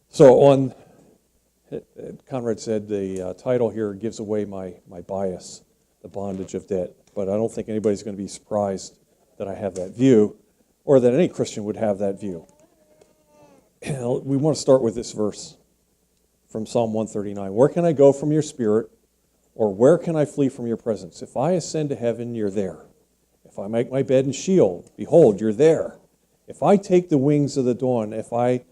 So Conrad said the title here gives away my bias, the bondage of debt. But I don't think anybody's going to be surprised that I have that view, or that any Christian would have that view. We want to start with this verse from Psalm 139. Where can I go from your spirit, or where can I flee from your presence? If I ascend to heaven, you're there. If I make my bed in Sheol, behold, you're there. If I take the wings of the dawn, if I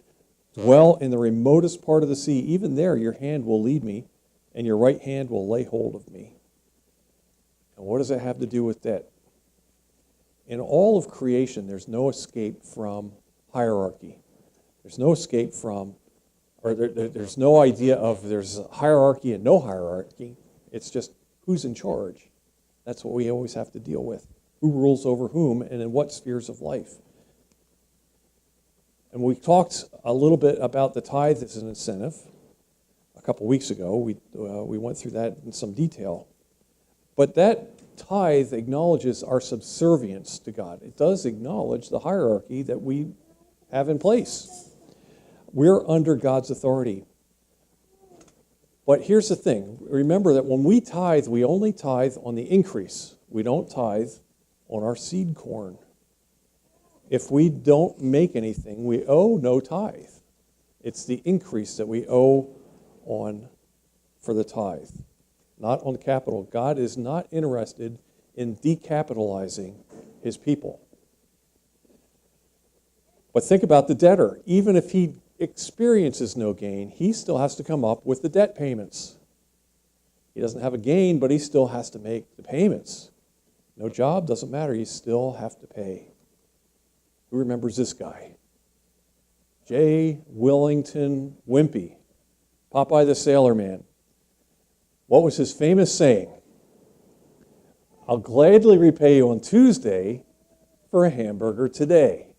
dwell in the remotest part of the sea, even there your hand will lead me, and your right hand will lay hold of me. And what does that have to do with debt? In all of creation, there's no escape from hierarchy. There's no escape from, or there's no idea of there's hierarchy and no hierarchy. It's just who's in charge. That's what we always have to deal with. Who rules over whom and in what spheres of life. And we talked a little bit about the tithe as an incentive a couple weeks ago. We went through that in some detail. But that tithe acknowledges our subservience to God. It does acknowledge the hierarchy that we have in place. We're under God's authority. But here's the thing. Remember that when we tithe, we only tithe on the increase. We don't tithe on our seed corn. If we don't make anything, we owe no tithe. It's the increase that we owe on for the tithe, not on capital. God is not interested in decapitalizing his people. But think about the debtor. Even if he experiences no gain, he still has to come up with the debt payments. He doesn't have a gain, but he still has to make the payments. No job, doesn't matter, you still have to pay. Who remembers this guy? J. Wellington Wimpy, Popeye the Sailor Man. What was his famous saying? I'll gladly repay you on Tuesday for a hamburger today.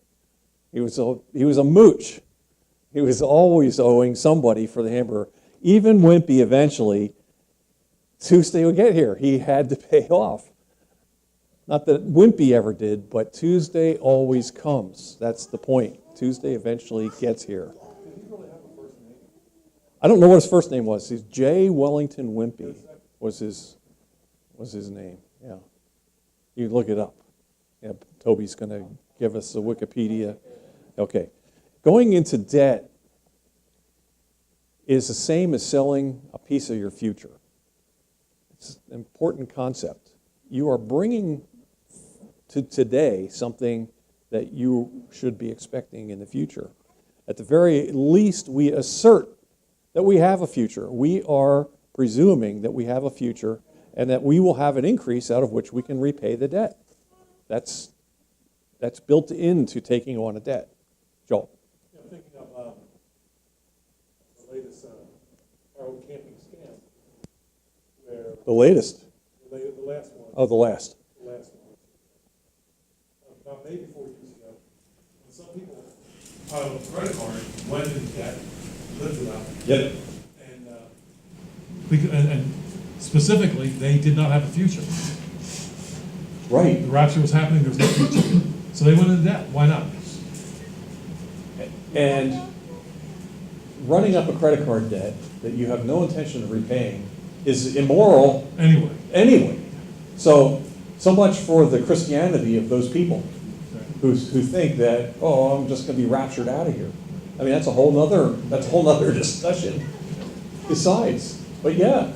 He was a mooch. He was always owing somebody for the hamburger. Even Wimpy eventually, Tuesday would get here. He had to pay off. Not that Wimpy ever did, but Tuesday always comes. That's the point. Tuesday eventually gets here. Did he really have a first name? I don't know what his first name was. He's J. Wellington Wimpy was his name. Yeah. You look it up. Yeah, Toby's going to give us the Wikipedia. Okay. Going into debt is the same as selling a piece of your future. It's an important concept. You are bringing to today something that you should be expecting in the future. At the very least, we assert that we have a future. We are presuming that we have a future and that we will have an increase out of which we can repay the debt. That's built into taking on a debt. Joel? I'm thinking of the latest Harold camping scam. Where The latest? the last one. Oh, the last. The last one. About maybe 4 years ago. And some people piled a credit card, went into debt, lived without it. Yep. And specifically, they did not have a future. Right. The rapture was happening, there was no future. So they went into debt. Why not? And running up a credit card debt that you have no intention of repaying is immoral anyway. So much for the Christianity of those people who think that, oh, I'm just going to be raptured out of here. I mean, that's a whole nother discussion besides. But yeah.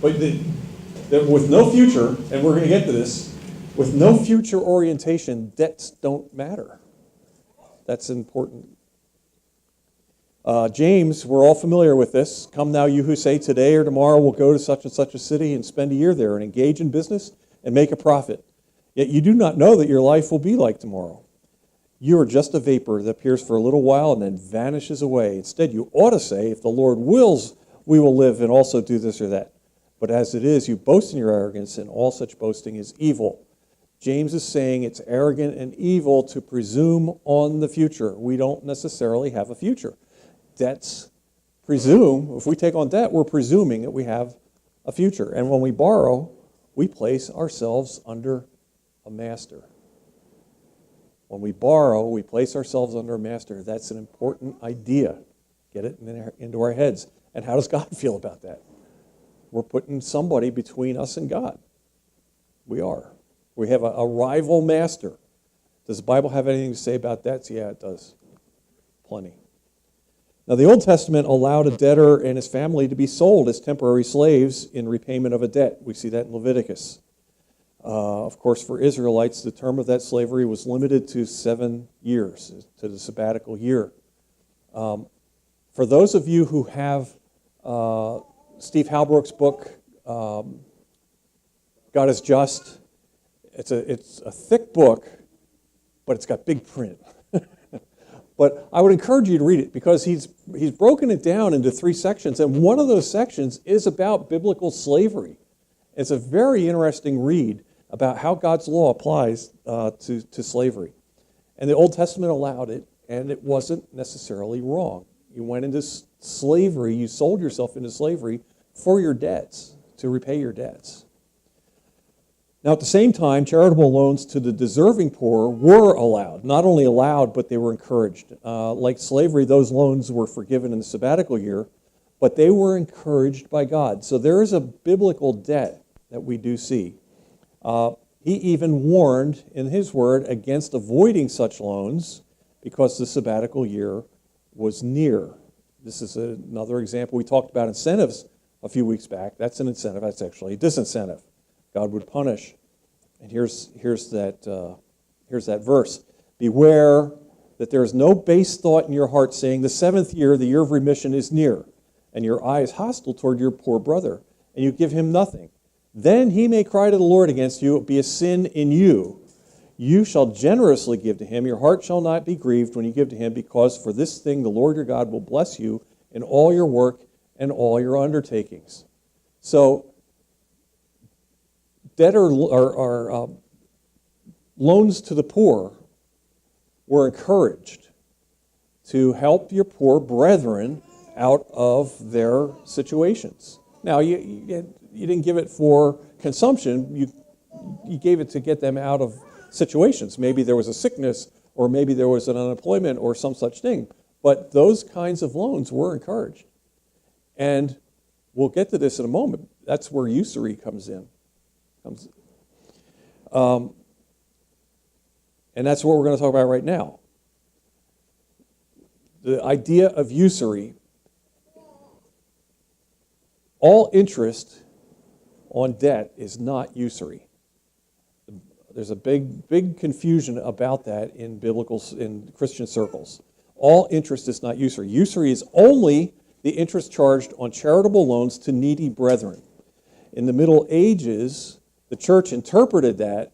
But with no future, and we're going to get to this, with no future orientation, debts don't matter. That's important. James, we're all familiar with this. Come now, you who say today or tomorrow we'll go to such and such a city and spend a year there and engage in business and make a profit. Yet you do not know that your life will be like tomorrow. You are just a vapor that appears for a little while and then vanishes away. Instead, you ought to say, if the Lord wills, we will live and also do this or that. But as it is, you boast in your arrogance, and all such boasting is evil. James is saying it's arrogant and evil to presume on the future. We don't necessarily have a future. Debts presume, if we take on debt, we're presuming that we have a future. And when we borrow, we place ourselves under a master. When we borrow, we place ourselves under a master. That's an important idea. Get it into our heads. And how does God feel about that? We're putting somebody between us and God. We are. We have a rival master. Does the Bible have anything to say about that? Yeah, it does. Plenty. Now, the Old Testament allowed a debtor and his family to be sold as temporary slaves in repayment of a debt. We see that in Leviticus. Of course, for Israelites, the term of that slavery was limited to 7 years, to the sabbatical year. For those of you who have Steve Halbrook's book, God is Just, it's a thick book, but it's got big print. But I would encourage you to read it because he's broken it down into 3 sections, and one of those sections is about biblical slavery. It's a very interesting read about how God's law applies to slavery. And the Old Testament allowed it, and it wasn't necessarily wrong. You went into slavery, you sold yourself into slavery for your debts, to repay your debts. Now, at the same time, charitable loans to the deserving poor were allowed. Not only allowed, but they were encouraged. Like slavery, those loans were forgiven in the sabbatical year, but they were encouraged by God. So there is a biblical debt that we do see. He even warned in his word against avoiding such loans because the sabbatical year was near. This is another example. We talked about incentives a few weeks back. That's an incentive. That's actually a disincentive. God would punish. And here's that verse. Beware that there is no base thought in your heart saying, the 7th year, the year of remission is near, and your eye is hostile toward your poor brother, and you give him nothing. Then he may cry to the Lord against you, it will be a sin in you. You shall generously give to him. Your heart shall not be grieved when you give to him, because for this thing the Lord your God will bless you in all your work and all your undertakings. So, loans to the poor were encouraged to help your poor brethren out of their situations. Now, you didn't give it for consumption. You gave it to get them out of situations. Maybe there was a sickness, or maybe there was an unemployment or some such thing. But those kinds of loans were encouraged. And we'll get to this in a moment. That's where usury comes in. And that's what we're going to talk about right now. The idea of usury. All interest on debt is not usury. There's a big confusion about that in Christian circles. All interest is not usury. Usury is only the interest charged on charitable loans to needy brethren. In the Middle Ages, the church interpreted that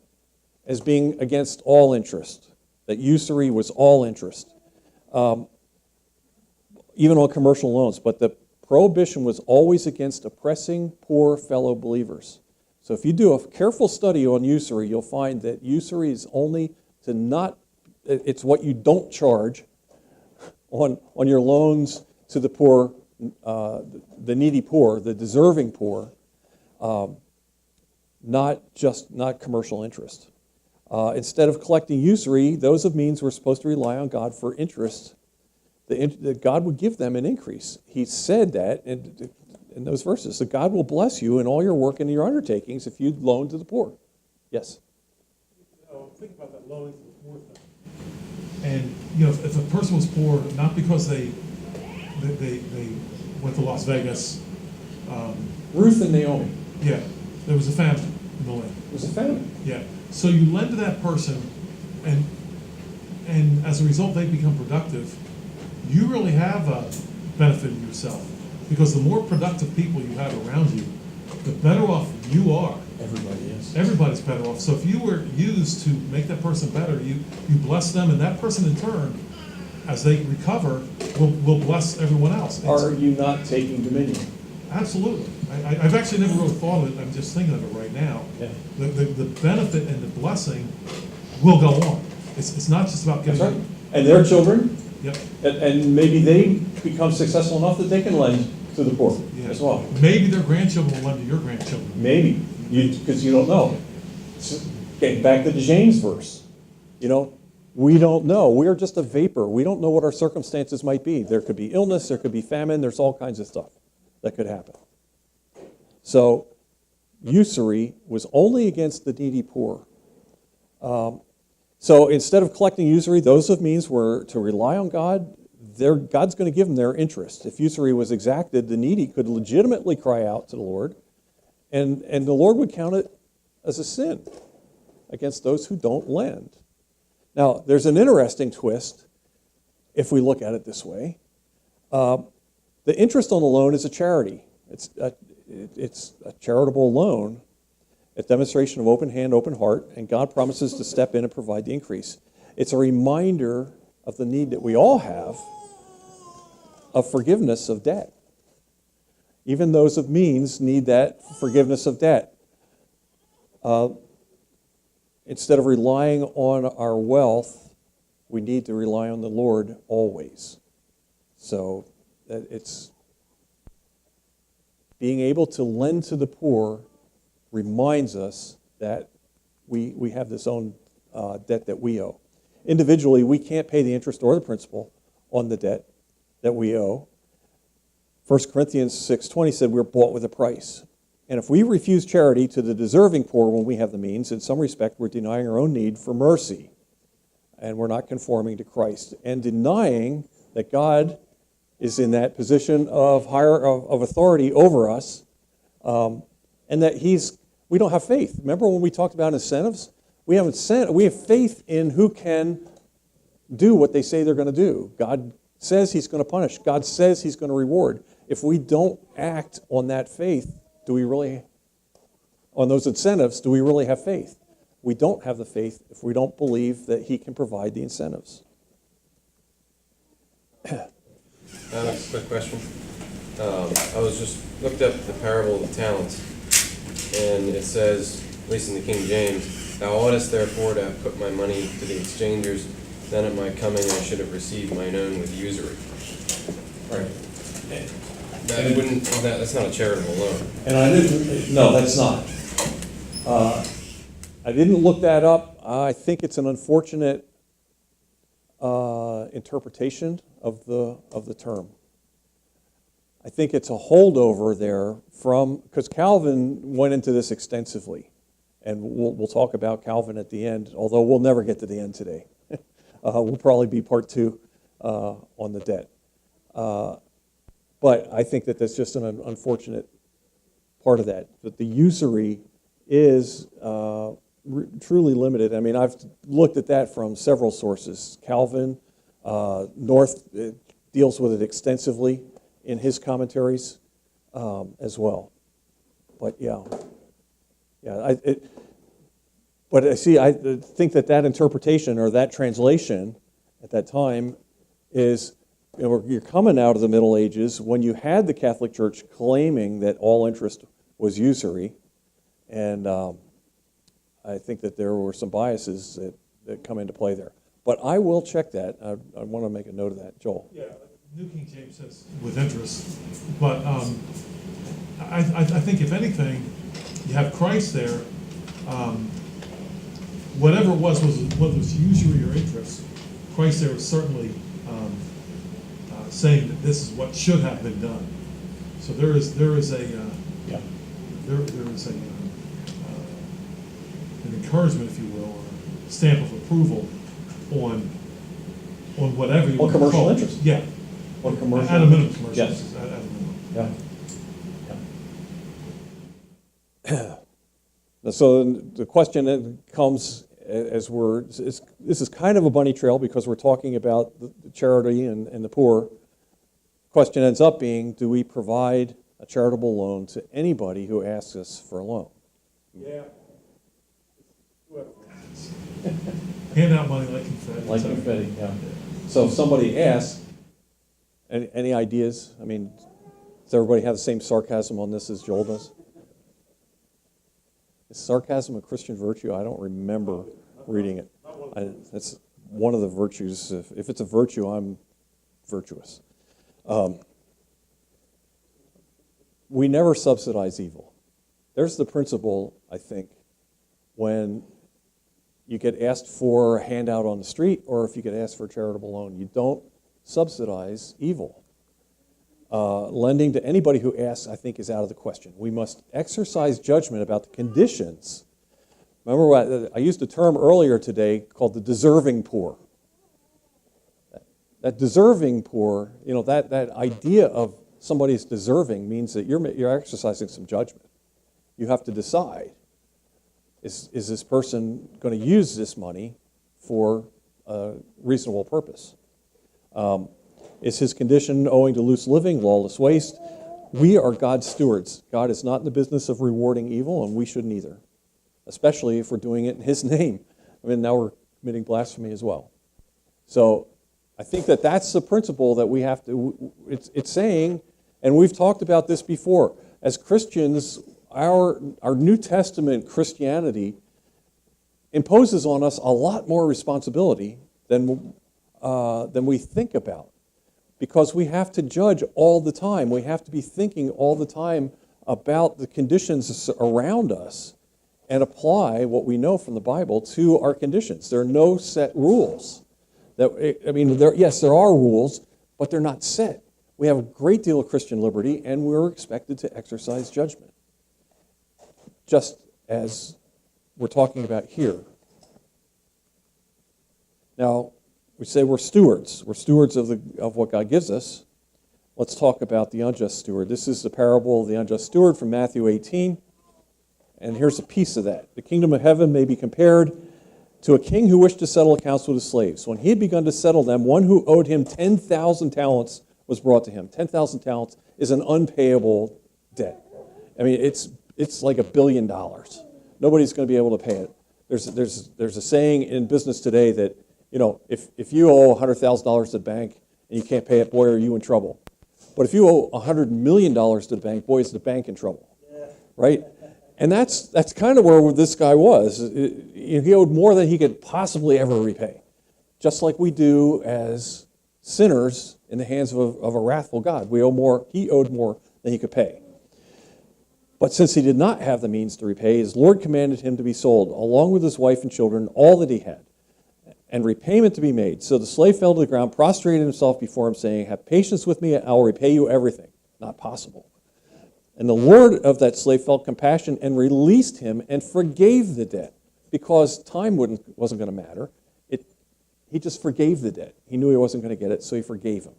as being against all interest, that usury was all interest, even on commercial loans. But the prohibition was always against oppressing poor fellow believers. So if you do a careful study on usury, you'll find that usury is only it's what you don't charge on your loans to the poor, the needy poor, the deserving poor, not commercial interest. Instead of collecting usury, those of means were supposed to rely on God for interest. That God would give them an increase. He said that in those verses. So God will bless you in all your work and your undertakings if you loan to the poor. Yes? Think about that loan to the poor thing. And, if a person was poor, not because they went to Las Vegas. Ruth and Naomi. Yeah, there was a famine in the land. It was a famine. Yeah. So you lend to that person, and as a result, they become productive. You really have a benefit in yourself, because the more productive people you have around you, the better off you are. Everybody is. Everybody's better off. So if you were used to make that person better, you bless them, and that person in turn, as they recover, will bless everyone else. Are you not taking dominion? Absolutely. I've actually never really thought of it. I'm just thinking of it right now. Yeah. The benefit and the blessing will go on. It's not just about getting. That's right. And their children. Yep. And maybe they become successful enough that they can lend to the poor as well. Maybe their grandchildren will lend to your grandchildren. Maybe, because you don't know. Getting back to the James verse, We don't know. We are just a vapor. We don't know what our circumstances might be. There could be illness, there could be famine, there's all kinds of stuff that could happen. So usury was only against the needy poor. So instead of collecting usury, those of means were to rely on God. God's going to give them their interest. If usury was exacted, the needy could legitimately cry out to the Lord, and the Lord would count it as a sin against those who don't lend. Now, there's an interesting twist if we look at it this way. The interest on the loan is a charity. It's a charitable loan, a demonstration of open hand, open heart, and God promises to step in and provide the increase. It's a reminder of the need that we all have of forgiveness of debt. Even those of means need that forgiveness of debt. Instead of relying on our wealth, we need to rely on the Lord always. So it's being able to lend to the poor reminds us that we have this own debt that we owe. Individually, we can't pay the interest or the principal on the debt that we owe. 1 Corinthians 6:20 said we're bought with a price. And if we refuse charity to the deserving poor when we have the means, in some respect, we're denying our own need for mercy. And we're not conforming to Christ. And denying that God is in that position of authority over us, and that we don't have faith. Remember when we talked about incentives? We have faith in who can do what they say they're going to do. God says he's going to punish. God says he's going to reward. If we don't act on that faith, on those incentives, do we really have faith? We don't have the faith if we don't believe that he can provide the incentives. Alex, quick question. I was just looked up the parable of the talents, and it says, at least in the King James, "Thou oughtest therefore to have put my money to the exchangers, then at my coming I should have received mine own with usury." Right. That's not a charitable loan. And no, that's not. I didn't look that up. I think it's an unfortunate interpretation of the term. I think it's a holdover there because Calvin went into this extensively, and we'll talk about Calvin at the end, although we'll never get to the end today. We'll probably be part 2 on the debt. But I think that that's just an unfortunate part of that. That the usury is truly limited. I mean, I've looked at that from several sources. Calvin, North deals with it extensively in his commentaries as well. But I think that interpretation or that translation at that time is, you're coming out of the Middle Ages when you had the Catholic Church claiming that all interest was usury, and I think that there were some biases that come into play there. But I will check that. I want to make a note of that. Joel? Yeah, New King James says with interest, but I think if anything, you have Christ there. Whatever it was, whether it was usury or interest, Christ there was certainly saying that this is what should have been done. So there is an encouragement, if you will, or a stamp of approval on whatever you on want to commercial call it. interest. Yeah. On commercial. At a minimum, commercial Yes. interest. At a minimum. Yeah. So the question that comes as this is kind of a bunny trail because we're talking about the charity and the poor. Question ends up being, do we provide a charitable loan to anybody who asks us for a loan? Yeah. Hand out money like confetti. Like confetti, yeah. So if somebody asks, any ideas? I mean, does everybody have the same sarcasm on this as Joel does? Is sarcasm a Christian virtue? I don't remember reading it. It's one of the virtues. If it's a virtue, I'm virtuous. We never subsidize evil. There's the principle, I think, when you get asked for a handout on the street or if you get asked for a charitable loan. You don't subsidize evil. Lending to anybody who asks, I think, is out of the question. We must exercise judgment about the conditions. Remember what I used a term earlier today called the deserving poor. That deserving poor, that idea of somebody's deserving means that you're exercising some judgment. You have to decide, is this person going to use this money for a reasonable purpose? Is his condition owing to loose living, lawless waste? We are God's stewards. God is not in the business of rewarding evil, and we shouldn't either, especially if we're doing it in his name. I mean, now we're committing blasphemy as well. So I think that that's the principle that we have to, it's saying, and we've talked about this before, as Christians, our New Testament Christianity imposes on us a lot more responsibility than we think about, because we have to judge all the time. We have to be thinking all the time about the conditions around us and apply what we know from the Bible to our conditions. There are no set rules. Yes, there are rules, but they're not set. We have a great deal of Christian liberty, and we're expected to exercise judgment, just as we're talking about here. Now, we say we're stewards. We're stewards of what God gives us. Let's talk about the unjust steward. This is the parable of the unjust steward from Matthew 18. And here's a piece of that. The kingdom of heaven may be compared to a king who wished to settle accounts with his slaves. When he had begun to settle them, one who owed him 10,000 talents was brought to him. 10,000 talents is an unpayable debt. I mean, it's like $1 billion. Nobody's going to be able to pay it. There's a saying in business today that, if you owe $100,000 to the bank and you can't pay it, boy, are you in trouble. But if you owe $100 million to the bank, boy, is the bank in trouble, right? And that's kind of where this guy was. He owed more than he could possibly ever repay, just like we do as sinners in the hands of a wrathful God. We owe more. He owed more than he could pay. But since he did not have the means to repay, his Lord commanded him to be sold, along with his wife and children, all that he had, and repayment to be made. So the slave fell to the ground, prostrated himself before him, saying, "Have patience with me, and I will repay you everything." Not possible. And the Lord of that slave felt compassion and released him and forgave the debt, because time wasn't going to matter. He just forgave the debt. He knew he wasn't going to get it, so he forgave him.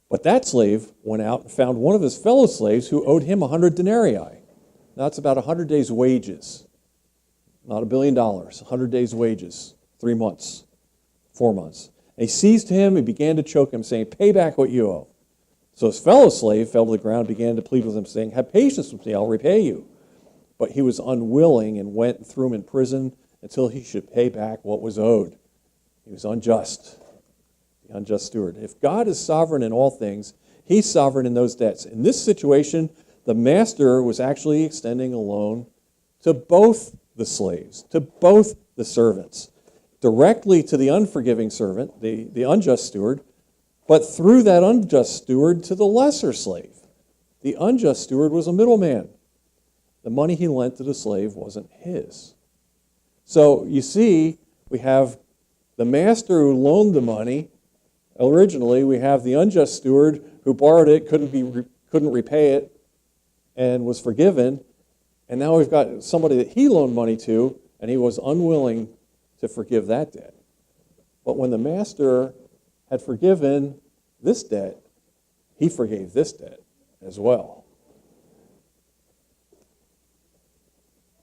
But that slave went out and found one of his fellow slaves who owed him 100 denarii. Now, that's about 100 days' wages. Not $1 billion, 100 days' wages, 3 months, 4 months. And he seized him and began to choke him, saying, "Pay back what you owe." So his fellow slave fell to the ground, began to plead with him, saying, "Have patience with me, I'll repay you." But he was unwilling and went and threw him in prison until he should pay back what was owed. He was unjust, the unjust steward. If God is sovereign in all things, he's sovereign in those debts. In this situation, the master was actually extending a loan to both the slaves, to both the servants, directly to the unforgiving servant, the unjust steward, but through that unjust steward to the lesser slave. The unjust steward was a middleman. The money he lent to the slave wasn't his. So you see, we have the master who loaned the money. Originally, we have the unjust steward who borrowed it, couldn't repay it, and was forgiven. And now we've got somebody that he loaned money to, and he was unwilling to forgive that debt. But when the master had forgiven this debt, he forgave this debt as well.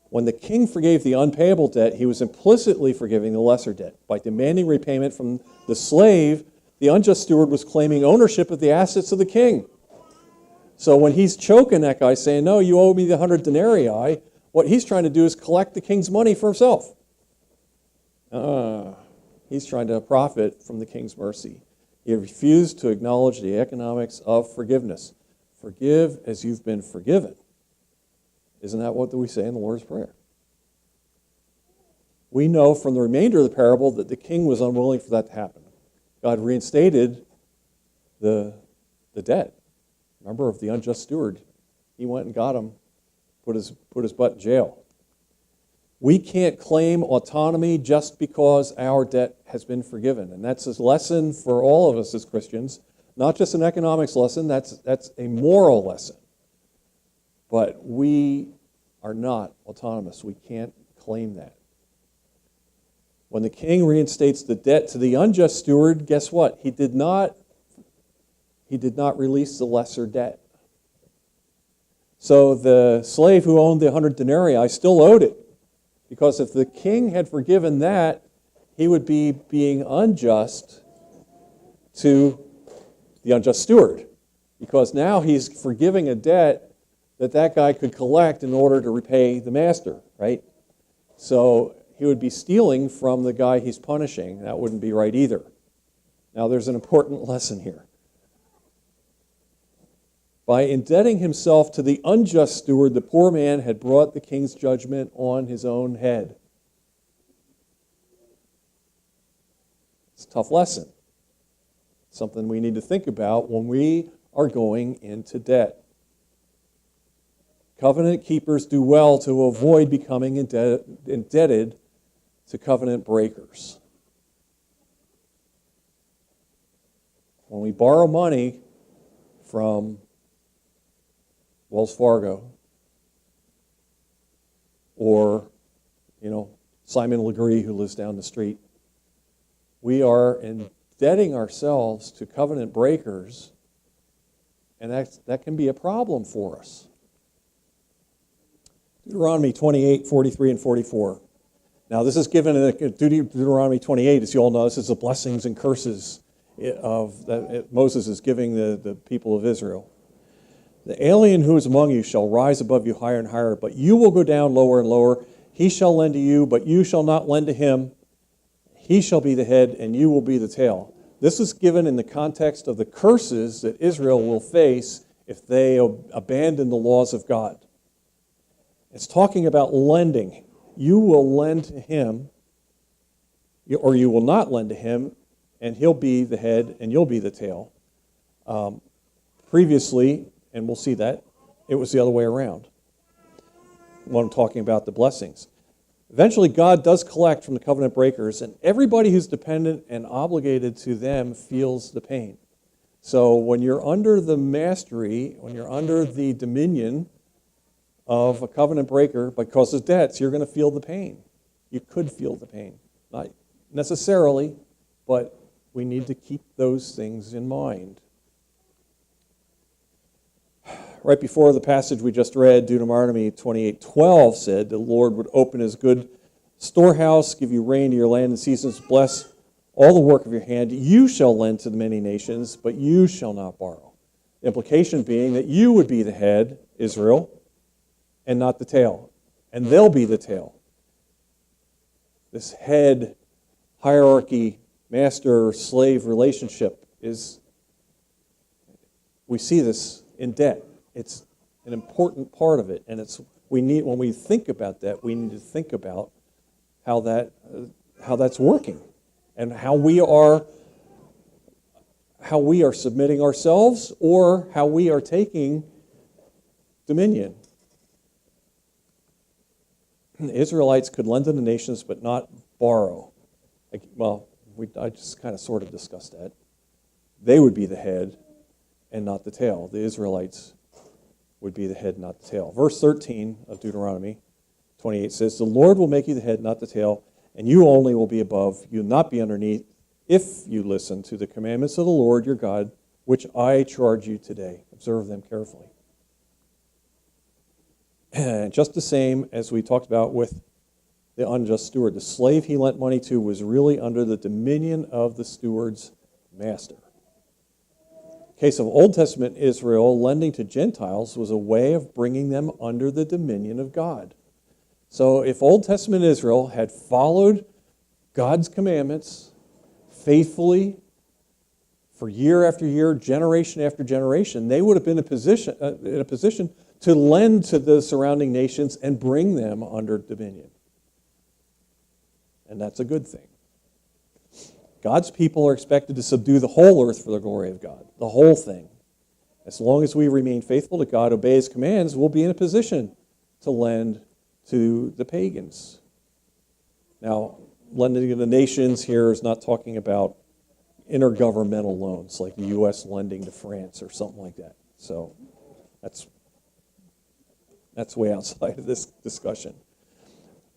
When the king forgave the unpayable debt, he was implicitly forgiving the lesser debt. By demanding repayment from the slave, the unjust steward was claiming ownership of the assets of the king. So when he's choking that guy, saying, "No, you owe me the 100 denarii," what he's trying to do is collect the king's money for himself. He's trying to profit from the king's mercy. He refused to acknowledge the economics of forgiveness. Forgive as you've been forgiven. Isn't that what we say in the Lord's Prayer? We know from the remainder of the parable that the king was unwilling for that to happen. God reinstated the debt. Remember, of the unjust steward, he went and got him, put his butt in jail. We can't claim autonomy just because our debt has been forgiven. And that's a lesson for all of us as Christians, not just an economics lesson, that's a moral lesson. But we are not autonomous. We can't claim that. When the king reinstates the debt to the unjust steward, guess what? He did not release the lesser debt. So the slave who owned the 100 denarii still owed it. Because if the king had forgiven that, he would be being unjust to the unjust steward. Because now he's forgiving a debt that guy could collect in order to repay the master, right? So he would be stealing from the guy he's punishing. That wouldn't be right either. Now there's an important lesson here. By indebting himself to the unjust steward, the poor man had brought the king's judgment on his own head. It's a tough lesson. Something we need to think about when we are going into debt. Covenant keepers do well to avoid becoming indebted to covenant breakers. When we borrow money from Wells Fargo or, Simon Legree who lives down the street, we are indebting ourselves to covenant breakers, and that can be a problem for us. Deuteronomy 28, 43, and 44. Now, this is given in Deuteronomy 28, as you all know. This is the blessings and curses that Moses is giving the people of Israel. The alien who is among you shall rise above you higher and higher, but you will go down lower and lower. He shall lend to you, but you shall not lend to him. He shall be the head, and you will be the tail. This is given in the context of the curses that Israel will face if they abandon the laws of God. It's talking about lending. You will lend to him, or you will not lend to him, and he'll be the head and you'll be the tail. Previously, and we'll see that, it was the other way around when I'm talking about the blessings. Eventually, God does collect from the covenant breakers, and everybody who's dependent and obligated to them feels the pain. So when you're under the mastery, when you're under the dominion of a covenant breaker because of debts, you're going to feel the pain. You could feel the pain. Not necessarily, but we need to keep those things in mind. Right before the passage we just read, Deuteronomy 28:12 said, the Lord would open his good storehouse, give you rain to your land in seasons, bless all the work of your hand. You shall lend to the many nations, but you shall not borrow. The implication being that you would be the head, Israel, and not the tail. And they'll be the tail. This head hierarchy, master-slave relationship we see this in debt. It's an important part of it, and when we think about that, we need to think about how that's working, and how we are submitting ourselves, or how we are taking dominion. The Israelites could lend to the nations, but not borrow. I just kind of sort of discussed that. They would be the head and not the tail. The Israelites would be the head, not the tail. Verse 13 of Deuteronomy 28 says, the Lord will make you the head, not the tail, and you only will be above, you will not be underneath, if you listen to the commandments of the Lord your God, which I charge you today. Observe them carefully. Just the same as we talked about with the unjust steward. The slave he lent money to was really under the dominion of the steward's master. In the case of Old Testament Israel, lending to Gentiles was a way of bringing them under the dominion of God. So if Old Testament Israel had followed God's commandments faithfully for year after year, generation after generation, they would have been in a position to lend to the surrounding nations and bring them under dominion. And that's a good thing. God's people are expected to subdue the whole earth for the glory of God, the whole thing. As long as we remain faithful to God, obey his commands, we'll be in a position to lend to the pagans Now, lending to the nations here is not talking about intergovernmental loans, like the U.S. lending to France or something like that. So that's way outside of this discussion.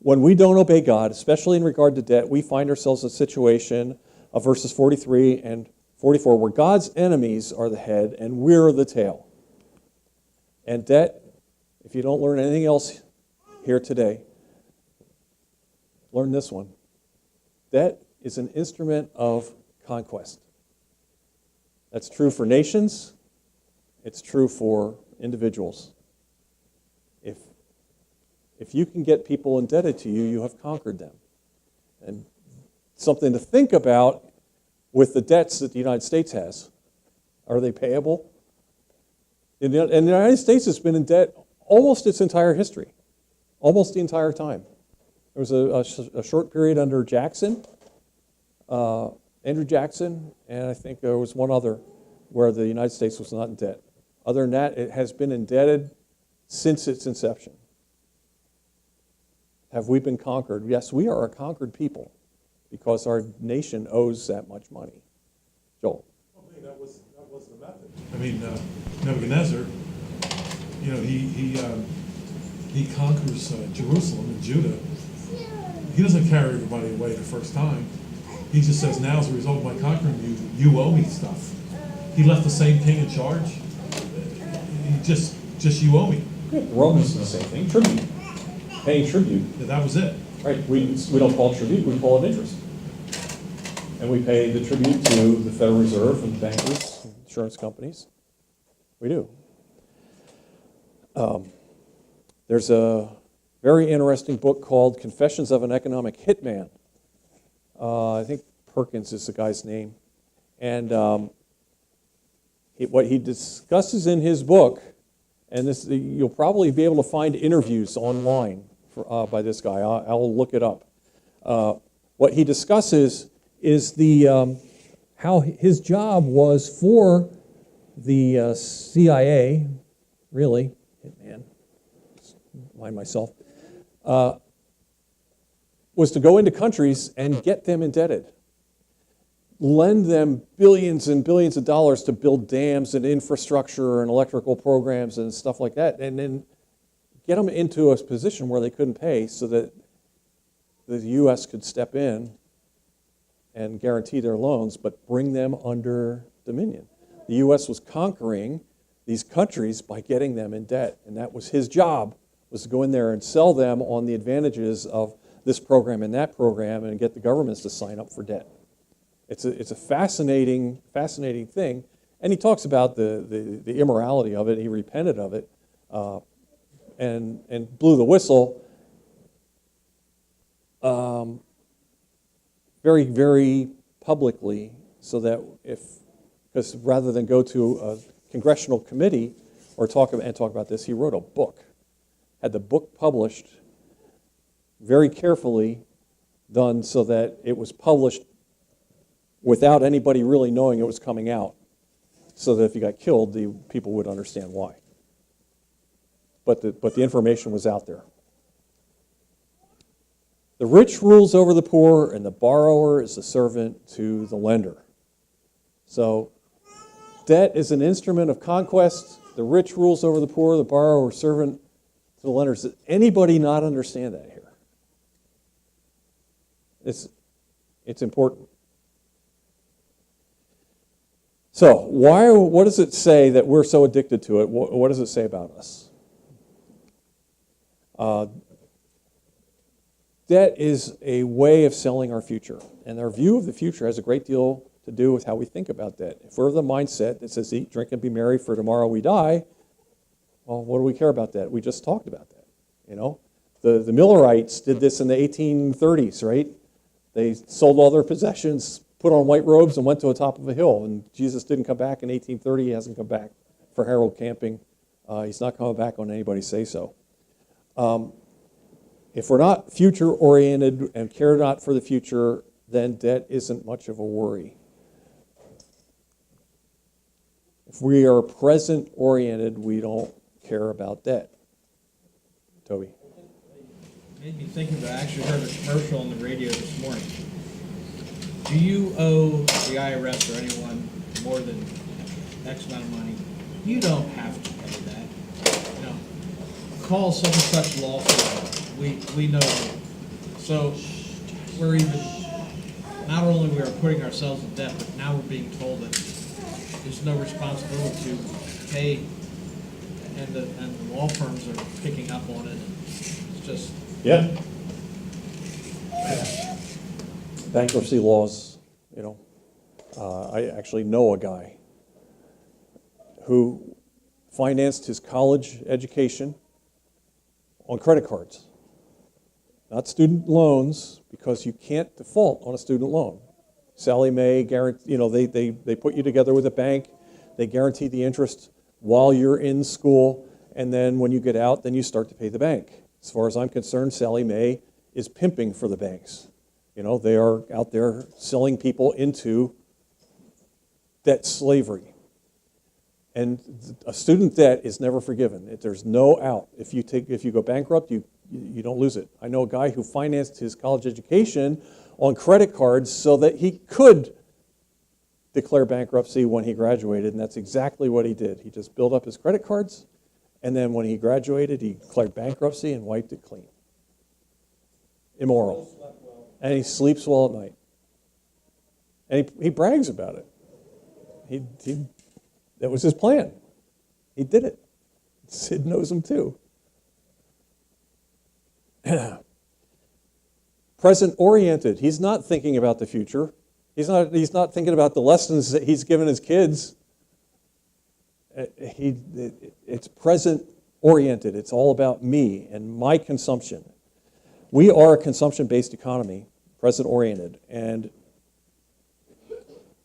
When we don't obey God, especially in regard to debt, we find ourselves in a situation of verses 43 and 44, where God's enemies are the head and we're the tail. And debt, if you don't learn anything else here today, learn this one. Debt is an instrument of conquest. That's true for nations. It's true for individuals. If you can get people indebted to you, you have conquered them. And something to think about with the debts that the United States has. Are they payable? And the United States has been in debt almost its entire history, almost the entire time. There was a short period under Jackson, Andrew Jackson, and I think there was one other where the United States was not in debt. Other than that, it has been indebted since its inception. Have we been conquered? Yes, we are a conquered people because our nation owes that much money. Joel. Well, I mean, that was the method. I mean, Nebuchadnezzar, he conquers Jerusalem and Judah. He doesn't carry everybody away the first time. He just says, now as a result of my conquering you, you owe me stuff. He left the same king in charge. He just you owe me. The Romans do the same thing, tribute. Paying tribute. Yeah, that was it. Right, we don't call it tribute, we call it interest. And we pay the tribute to the Federal Reserve and bankers, insurance companies. We do. There's a very interesting book called Confessions of an Economic Hitman. I think Perkins is the guy's name. And what he discusses in his book, and this you'll probably be able to find interviews online by this guy. I'll look it up. What he discusses is how his job was for the CIA, really, man, mind myself, was to go into countries and get them indebted. Lend them billions and billions of dollars to build dams and infrastructure and electrical programs and stuff like that, and then get them into a position where they couldn't pay so that the U.S. could step in and guarantee their loans, but bring them under dominion. The U.S. was conquering these countries by getting them in debt, and that was his job, was to go in there and sell them on the advantages of this program and that program and get the governments to sign up for debt. It's a fascinating thing, and he talks about the immorality of it. He repented of it, and blew the whistle very, very publicly, so that because rather than go to a congressional committee or talk about this, he wrote a book, had the book published, very carefully done so that it was published without anybody really knowing it was coming out, so that if he got killed, the people would understand why. But the information was out there. The rich rules over the poor, and the borrower is the servant to the lender. So debt is an instrument of conquest. The rich rules over the poor, the borrower is servant to the lender. Does anybody not understand that here? It's important. So what does it say that we're so addicted to it? What does it say about us? Debt is a way of selling our future, and our view of the future has a great deal to do with how we think about debt. If we're of the mindset that says eat, drink, and be merry, for tomorrow we die, well, what do we care about that? We just talked about that. The Millerites did this in the 1830s, right? They sold all their possessions, put on white robes, and went to the top of a hill. And Jesus didn't come back in 1830. He hasn't come back for Harold Camping. He's not coming back on anybody's say-so. If we're not future-oriented and care not for the future, then debt isn't much of a worry. If we are present-oriented, we don't care about debt. Toby? Made me think of it. I actually heard a commercial on the radio this morning. Do you owe the IRS or anyone more than X amount of money? You don't have to pay that. You know, call such and such law firm. We know. So we're even, not only we are putting ourselves in debt, but now we're being told that there's no responsibility to pay, and the law firms are picking up on it. It's just. Yeah. Bankruptcy laws, you know. I actually know a guy who financed his college education on credit cards, not student loans, because you can't default on a student loan. Sallie Mae guarantee, you know, they put you together with a bank, they guarantee the interest while you're in school, and then when you get out, then you start to pay the bank. As far as I'm concerned, Sallie Mae is pimping for the banks. You know, they are out there selling people into debt slavery. And a student debt is never forgiven. There's no out. If you go bankrupt, you don't lose it. I know a guy who financed his college education on credit cards so that he could declare bankruptcy when he graduated, and that's exactly what he did. He just built up his credit cards, and then when he graduated, he declared bankruptcy and wiped it clean. Immoral. And he sleeps well at night. And he brags about it. That was his plan. He did it. Sid knows him too. Present-oriented. He's not thinking about the future. He's not thinking about the lessons that he's given his kids. It's present-oriented. It's all about me and my consumption. We are a consumption-based economy, present-oriented, and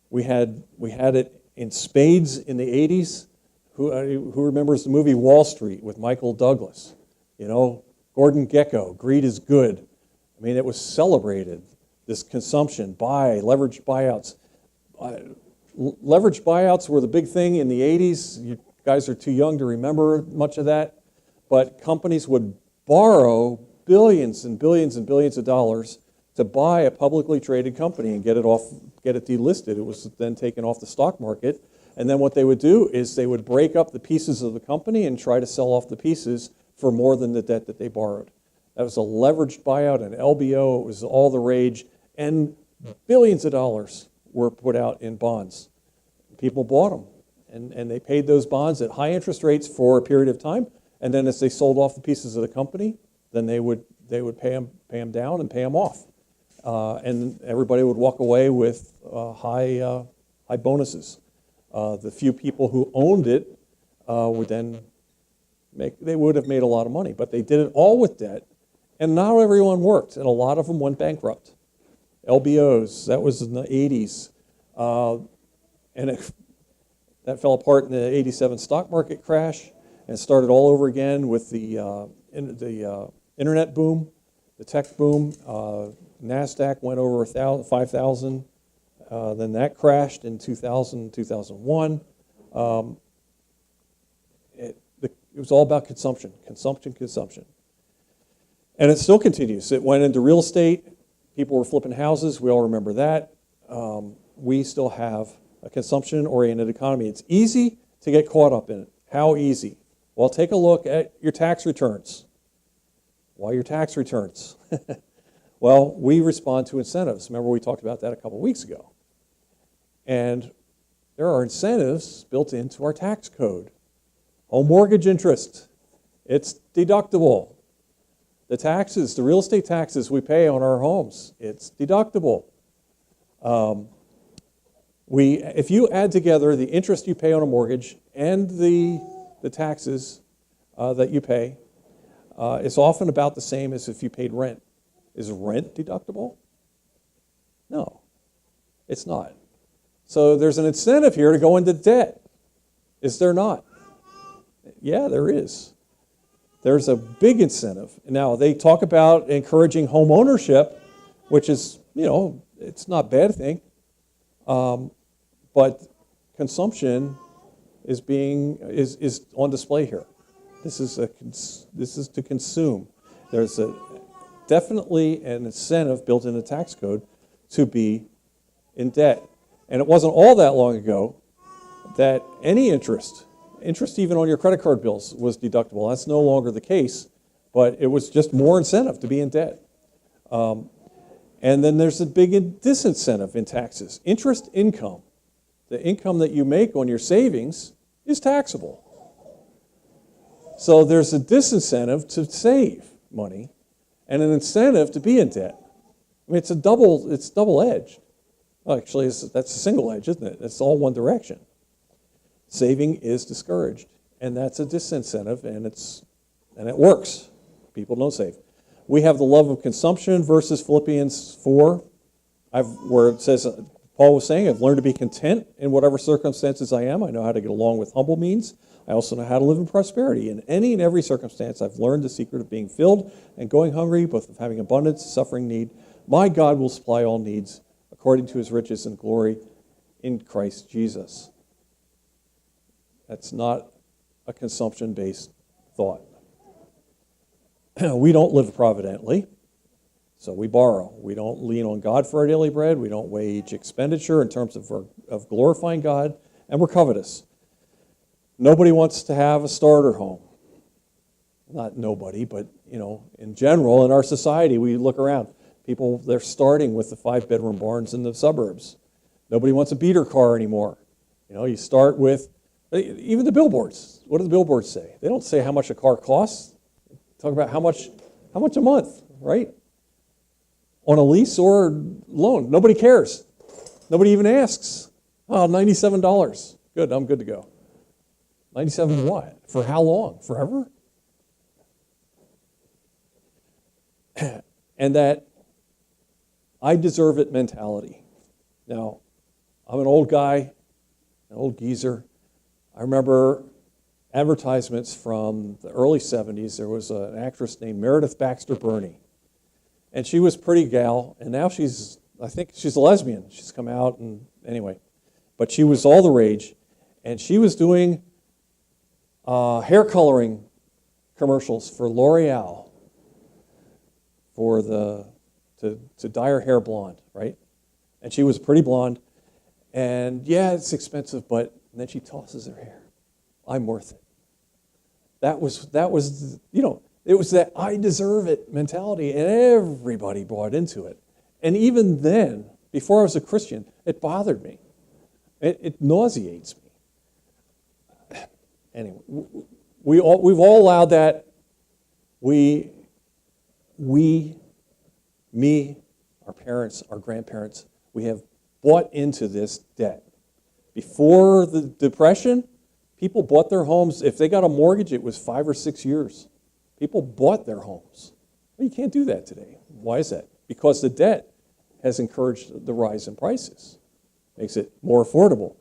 we had it in spades in the 80s. Who remembers the movie Wall Street with Michael Douglas? You know, Gordon Gekko, greed is good. I mean, it was celebrated, this consumption, leveraged buyouts. Leveraged buyouts were the big thing in the 80s. You guys are too young to remember much of that. But companies would borrow billions and billions and billions of dollars to buy a publicly traded company and get it delisted. It was then taken off the stock market. And then what they would do is they would break up the pieces of the company and try to sell off the pieces for more than the debt that they borrowed. That was a leveraged buyout, an LBO. It was all the rage. And billions of dollars were put out in bonds. People bought them. And they paid those bonds at high interest rates for a period of time. And then as they sold off the pieces of the company, then they would pay them down and pay them off. And everybody would walk away with high bonuses. The few people who owned it would then they would have made a lot of money, but they did it all with debt, and not everyone worked, and a lot of them went bankrupt. LBOs, that was in the 80s, and that fell apart in the 87 stock market crash, and started all over again with the internet boom, the tech boom. NASDAQ went over 5,000. Then that crashed in 2000, 2001. It was all about consumption. And it still continues. It went into real estate. People were flipping houses. We all remember that. We still have a consumption-oriented economy. It's easy to get caught up in it. How easy? Well, take a look at your tax returns. Why your tax returns? Well, we respond to incentives. Remember we talked about that a couple weeks ago. And there are incentives built into our tax code. Home mortgage interest, it's deductible. The taxes, the real estate taxes we pay on our homes, it's deductible. If you add together the interest you pay on a mortgage and the taxes that you pay, it's often about the same as if you paid rent. Is rent deductible? No, it's not. So there's an incentive here to go into debt. Is there not? Yeah, there is. There's a big incentive. Now, they talk about encouraging home ownership, which is, it's not a bad thing. But consumption is on display here. This is to consume. definitely an incentive built in the tax code to be in debt. And it wasn't all that long ago that any interest even on your credit card bills was deductible. That's no longer the case, but it was just more incentive to be in debt. And then there's a big disincentive in taxes. Interest income, the income that you make on your savings, is taxable. So there's a disincentive to save money and an incentive to be in debt. I mean, it's double-edged. Well, actually, that's a single edge, isn't it? It's all one direction. Saving is discouraged, and that's a disincentive, and it works. People don't save. We have the love of consumption versus Philippians 4, where it says, Paul was saying, I've learned to be content in whatever circumstances I am. I know how to get along with humble means. I also know how to live in prosperity. In any and every circumstance, I've learned the secret of being filled and going hungry, both of having abundance, suffering need. My God will supply all needs according to his riches and glory in Christ Jesus. That's not a consumption-based thought. We don't live providently, so we borrow. We don't lean on God for our daily bread. We don't wage expenditure in terms of glorifying God, and we're covetous. Nobody wants to have a starter home. Not nobody, but in general, in our society, we look around. People, they're starting with the 5-bedroom barns in the suburbs. Nobody wants a beater car anymore. You start with, even the billboards. What do the billboards say? They don't say how much a car costs. They talk about how much a month, right? On a lease or loan. Nobody cares. Nobody even asks. Oh, $97. Good, I'm good to go. 97 what? For how long? Forever? And that I deserve it mentality. Now, I'm an old guy, an old geezer. I remember advertisements from the early 70s. There was an actress named Meredith Baxter Birney. And she was a pretty gal, and now I think she's a lesbian. She's come out, and anyway. But she was all the rage, and she was doing hair coloring commercials for L'Oreal to dye her hair blonde, right? And she was pretty blonde, and yeah, it's expensive, but and then she tosses her hair. I'm worth it. That was it was that I deserve it mentality, and everybody bought into it. And even then, before I was a Christian, it bothered me. It nauseates me. Anyway, we've all allowed that. Me, our parents, our grandparents, we have bought into this debt. Before the Depression, people bought their homes. If they got a mortgage, it was 5 or 6 years. People bought their homes. Well, you can't do that today. Why is that? Because the debt has encouraged the rise in prices. Makes it more affordable.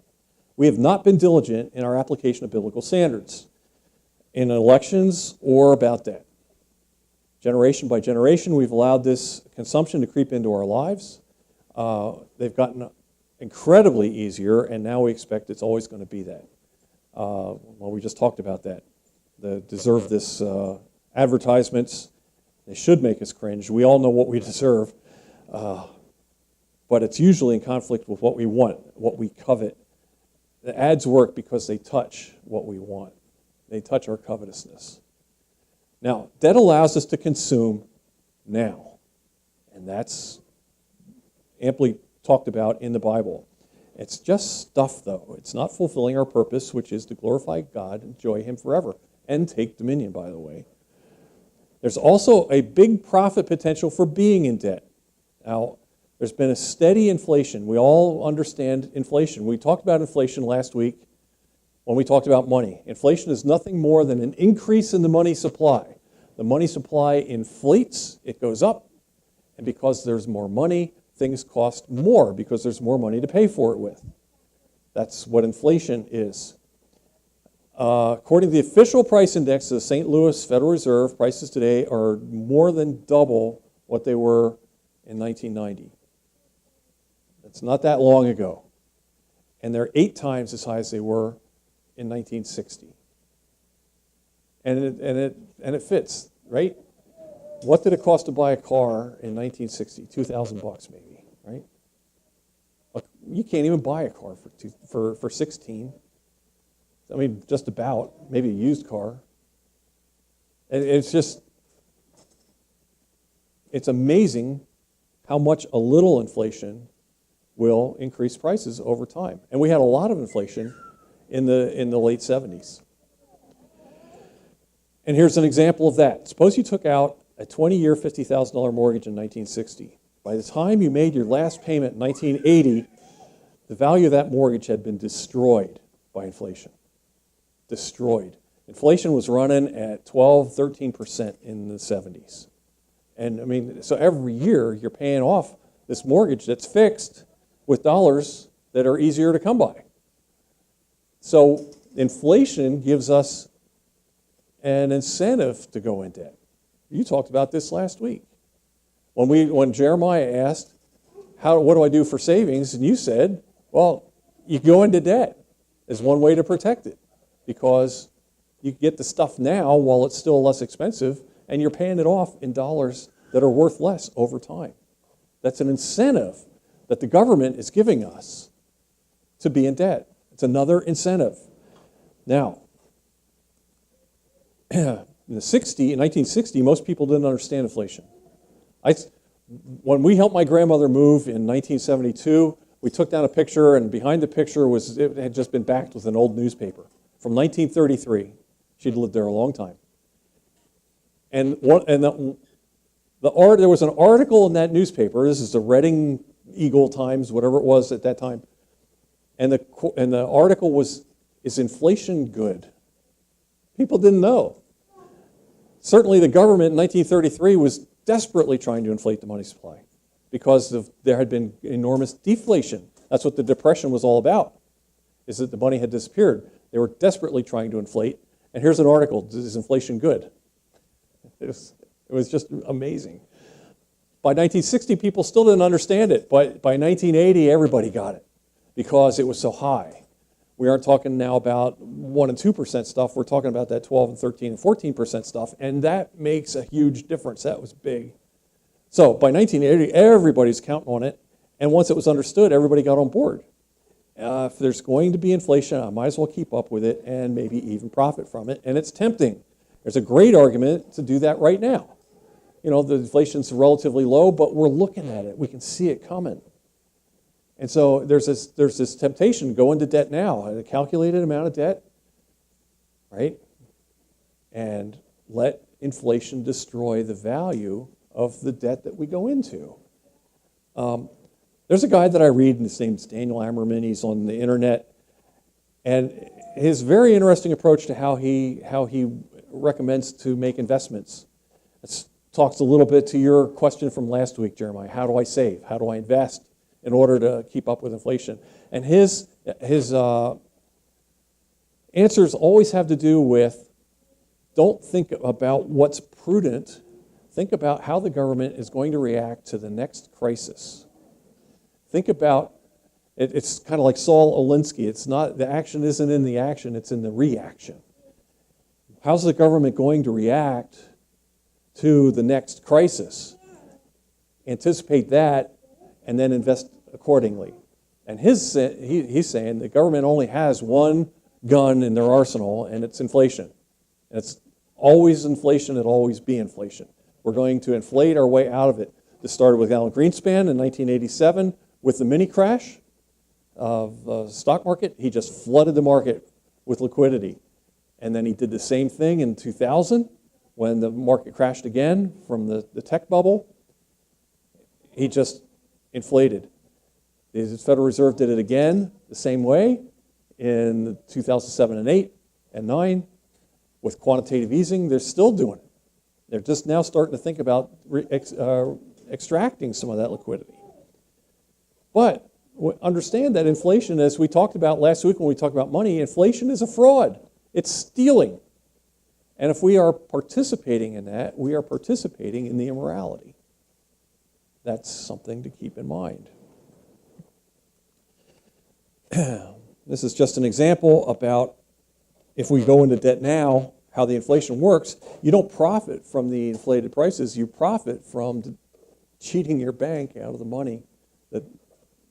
We have not been diligent in our application of biblical standards in elections or about debt. Generation by generation, we've allowed this consumption to creep into our lives. They've gotten incredibly easier, and now we expect it's always going to be that. Well, we just talked about that. The deserve this advertisements, they should make us cringe. We all know what we deserve, but it's usually in conflict with what we want, what we covet. The ads work because they touch what we want. They touch our covetousness. Now, debt allows us to consume now, and that's amply talked about in the Bible. It's just stuff, though. It's not fulfilling our purpose, which is to glorify God, enjoy him forever, and take dominion, by the way. There's also a big profit potential for being in debt. Now, there's been a steady inflation. We all understand inflation. We talked about inflation last week when we talked about money. Inflation is nothing more than an increase in the money supply. The money supply inflates, it goes up, and because there's more money, things cost more because there's more money to pay for it with. That's what inflation is. According to the official price index of the St. Louis Federal Reserve, prices today are more than double what they were in 1990. It's not that long ago. And they're 8 times as high as they were in 1960. And it fits, right? What did it cost to buy a car in 1960? $2,000 maybe, right? You can't even buy a car for 16. I mean, just about, maybe a used car. And it's amazing how much a little inflation will increase prices over time. And we had a lot of inflation in the late 70s. And here's an example of that. Suppose you took out a 20-year, $50,000 mortgage in 1960. By the time you made your last payment in 1980, the value of that mortgage had been destroyed by inflation. Destroyed. Inflation was running at 12, 13% in the 70s. And I mean, so every year you're paying off this mortgage that's fixed with dollars that are easier to come by. So inflation gives us an incentive to go in debt. You talked about this last week. When Jeremiah asked, what do I do for savings? And you said, well, you go into debt is one way to protect it, because you get the stuff now while it's still less expensive, and you're paying it off in dollars that are worth less over time. That's an incentive that the government is giving us to be in debt. It's another incentive. Now, in 1960, most people didn't understand inflation. When we helped my grandmother move in 1972, we took down a picture, and behind the picture it had just been backed with an old newspaper from 1933. She'd lived there a long time. And there was an article in that newspaper. This is the Reading Eagle Times, whatever it was at that time. And the article was, "Is inflation good?" People didn't know. Certainly the government in 1933 was desperately trying to inflate the money supply because there had been enormous deflation. That's what the Depression was all about, is that the money had disappeared. They were desperately trying to inflate. And here's an article, "Is inflation good?" It was just amazing. By 1960, people still didn't understand it, but by 1980, everybody got it because it was so high. We aren't talking now about 1% and 2% stuff. We're talking about that 12 and 13 and 14% stuff, and that makes a huge difference. That was big. So by 1980, everybody's counting on it, and once it was understood, everybody got on board. If there's going to be inflation, I might as well keep up with it and maybe even profit from it, and it's tempting. There's a great argument to do that right now. You know, the inflation's relatively low, but we're looking at it. We can see it coming. And so there's this temptation to go into debt now, a calculated amount of debt, right? And let inflation destroy the value of the debt that we go into. There's a guy that I read, and his name's Daniel Ammerman. He's on the internet. And his very interesting approach to how he recommends to make investments. It talks a little bit to your question from last week, Jeremiah. How do I save? How do I invest in order to keep up with inflation? And his answers always have to do with, don't think about what's prudent. Think about how the government is going to react to the next crisis. Think about, it's kind of like Saul Alinsky. It's not, the action isn't in the action, it's in the reaction. How's the government going to react to the next crisis? Anticipate that and then invest accordingly. And he's saying the government only has one gun in their arsenal, and it's inflation. And it's always inflation, it'll always be inflation. We're going to inflate our way out of it. This started with Alan Greenspan in 1987 with the mini crash of the stock market. He just flooded the market with liquidity. And then he did the same thing in 2000 when the market crashed again from the tech bubble. He just inflated. The Federal Reserve did it again the same way in 2007 and 8 and 9 with quantitative easing. They're still doing it. They're just now starting to think about extracting some of that liquidity. But understand that inflation, as we talked about last week when we talked about money, inflation is a fraud. It's stealing. And if we are participating in that, we are participating in the immorality. That's something to keep in mind. This is just an example about if we go into debt now, how the inflation works, you don't profit from the inflated prices, you profit from cheating your bank out of the money,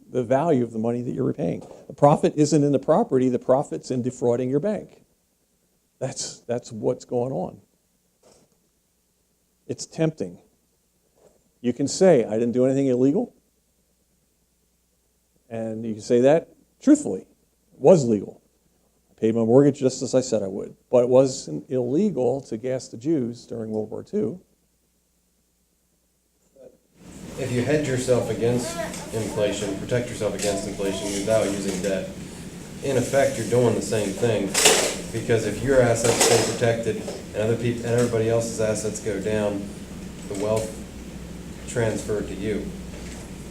the value of the money that you're repaying. The profit isn't in the property, the profit's in defrauding your bank. That's what's going on. It's tempting. You can say, I didn't do anything illegal, and you can say that truthfully. It was legal. I paid my mortgage just as I said I would, but it wasn't illegal to gas the Jews during World War II. If you hedge yourself against inflation, protect yourself against inflation without using debt, in effect, you're doing the same thing. Because if your assets stay protected and other people and everybody else's assets go down, the wealth transferred to you.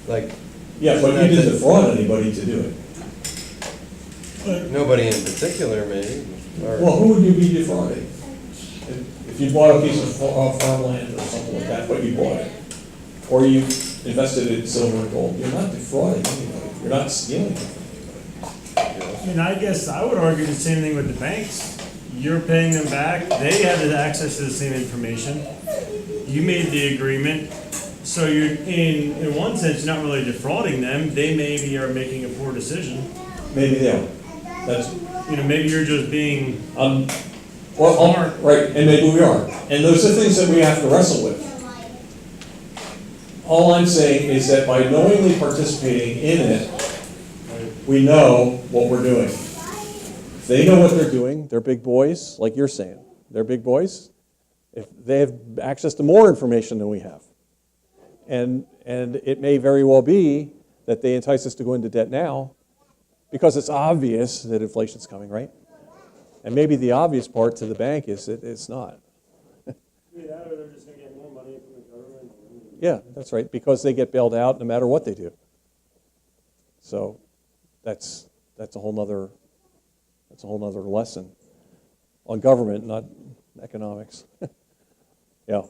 Like, Yeah, but you didn't defraud anybody to do it. nobody in particular, maybe. Or, Well, who would you be defrauding? If you bought a piece of farmland or something like that, but you bought it, or you invested it in silver and gold, you're not defrauding anybody. You're not stealing from anybody. I mean, I guess I would argue the same thing with the banks. You're paying them back, they have access to the same information. You made the agreement, so you're, in one sense, you're not really defrauding them. They maybe are making a poor decision. Maybe they are. That's, Maybe you're just being, well, right, and maybe we are. And those are things that we have to wrestle with. All I'm saying is that by knowingly participating in it, we know what we're doing. If they know what they're doing, they're big boys, like you're saying. They're big boys. If they have access to more information than we have. And it may very well be that they entice us to go into debt now because it's obvious that inflation's coming, right? And maybe the obvious part to the bank is that it's not. they're just gonna get more money from the government. Yeah, that's right, because they get bailed out no matter what they do. So that's a whole nother lesson on government, not economics. Yeah.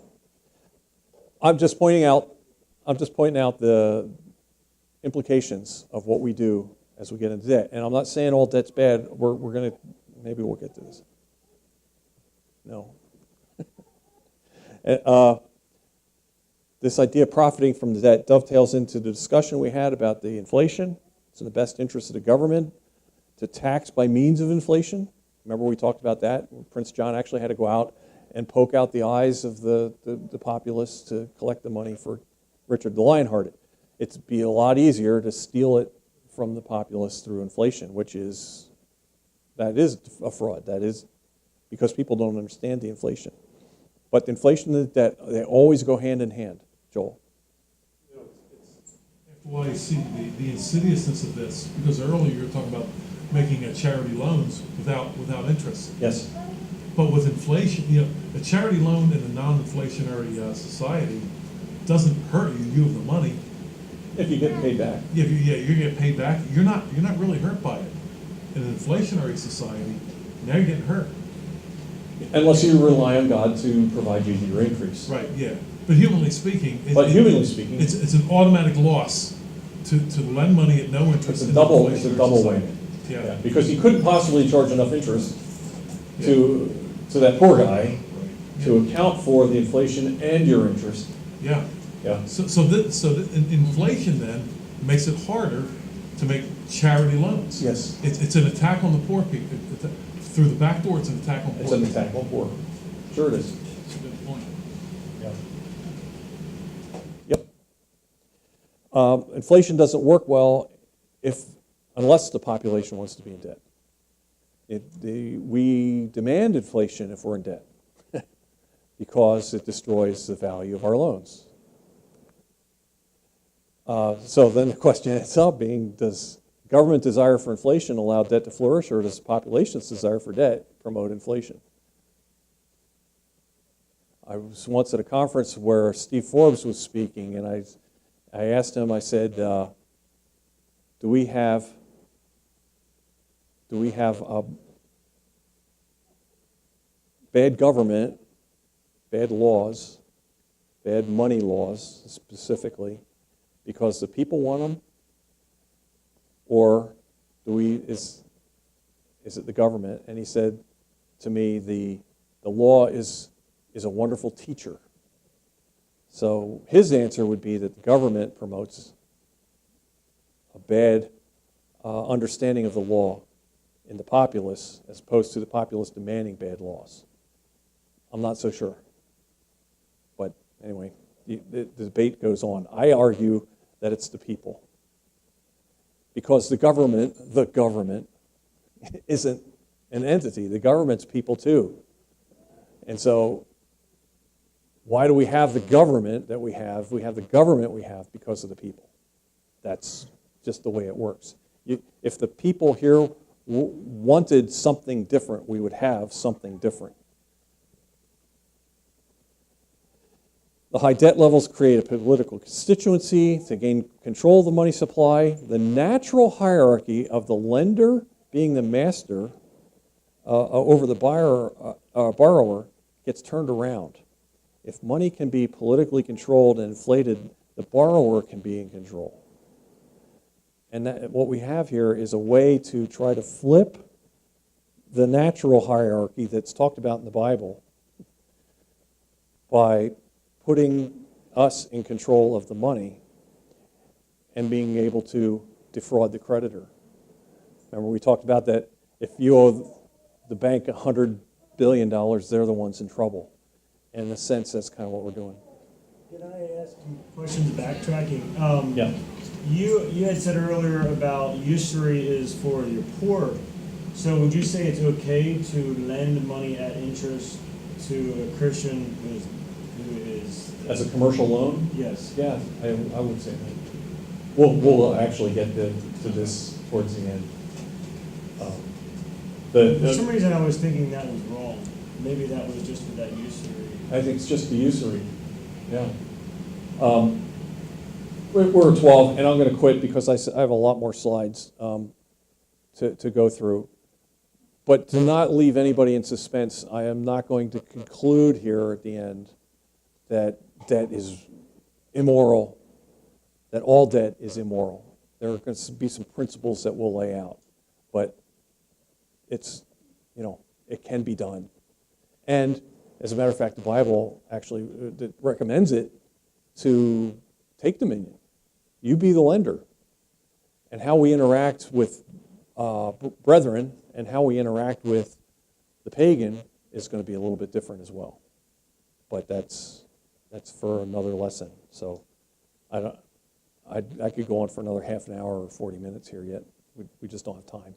I'm just pointing out the implications of what we do as we get into debt. And I'm not saying all debt's bad. We're going to, maybe we'll get to this. No. This idea of profiting from the debt dovetails into the discussion we had about the inflation. It's in the best interest of the government to tax by means of inflation. Remember we talked about that? Prince John actually had to go out and poke out the eyes of the populace to collect the money for Richard the Lionhearted. It'd be a lot easier to steal it from the populace through inflation, that is a fraud. That is because people don't understand the inflation. But the inflation and the debt, they always go hand in hand, Joel. After a while, you see the insidiousness of this, because earlier you were talking about making charity loans without interest. Yes. But with inflation, a charity loan in a non-inflationary society doesn't hurt you. You have the money. If you get paid back. Yeah, you're getting paid back. You're not really hurt by it. In an inflationary society, now you're getting hurt. Unless you rely on God to provide you your increase. Right. Yeah. But humanly speaking, it's an automatic loss to lend money at no interest. It's a double whammy. Yeah. Because you couldn't possibly charge enough interest to that poor guy to account for the inflation and your interest. Yeah. Yeah. So inflation then makes it harder to make charity loans. Yes. It's an attack on the poor people. Through the back door, it's an attack on poor It's an people. attack on poor. Sure it is. That's a good point. Yeah. Yep. Inflation doesn't work well unless the population wants to be in debt. We demand inflation if we're in debt because it destroys the value of our loans. So then the question ends up being, does government desire for inflation allow debt to flourish, or does the population's desire for debt promote inflation? I was once at a conference where Steve Forbes was speaking, and I asked him, I said, do we have bad government, bad laws, bad money laws specifically, because the people want them, or is it the government? And he said to me, the The law is a wonderful teacher. So his answer would be that the government promotes a bad understanding of the law in the populace as opposed to the populace demanding bad laws. I'm not so sure. But anyway, the debate goes on. I argue that it's the people. Because the government isn't an entity. The government's people too. And so why do we have the government that we have? We have the government we have because of the people. That's just the way it works. If the people here wanted something different, we would have something different. The high debt levels create a political constituency to gain control of the money supply. The natural hierarchy of the lender being the master over the borrower gets turned around. If money can be politically controlled and inflated, the borrower can be in control. And what we have here is a way to try to flip the natural hierarchy that's talked about in the Bible by putting us in control of the money and being able to defraud the creditor. Remember we talked about that if you owe the bank $100 billion, they're the ones in trouble. And in a sense, that's kind of what we're doing. Can I ask you questions backtracking? Yeah. You had said earlier about usury is for your poor. So would you say it's okay to lend money at interest to a Christian who is As a commercial loan? Yes. Yeah, I would say that. We'll actually get to this towards the end. For some reason, I was thinking that was wrong. Maybe that was just for that usury. I think it's just the usury. Yeah. We're at 12, and I'm going to quit because I have a lot more slides to go through. But to not leave anybody in suspense, I am not going to conclude here at the end that debt is immoral, that all debt is immoral. There are going to be some principles that we'll lay out, but it's, it can be done. And as a matter of fact, the Bible actually recommends it to take dominion. You be the lender. And how we interact with brethren and how we interact with the pagan is going to be a little bit different as well. But that's for another lesson. So I could go on for another half an hour or 40 minutes here yet. We just don't have time.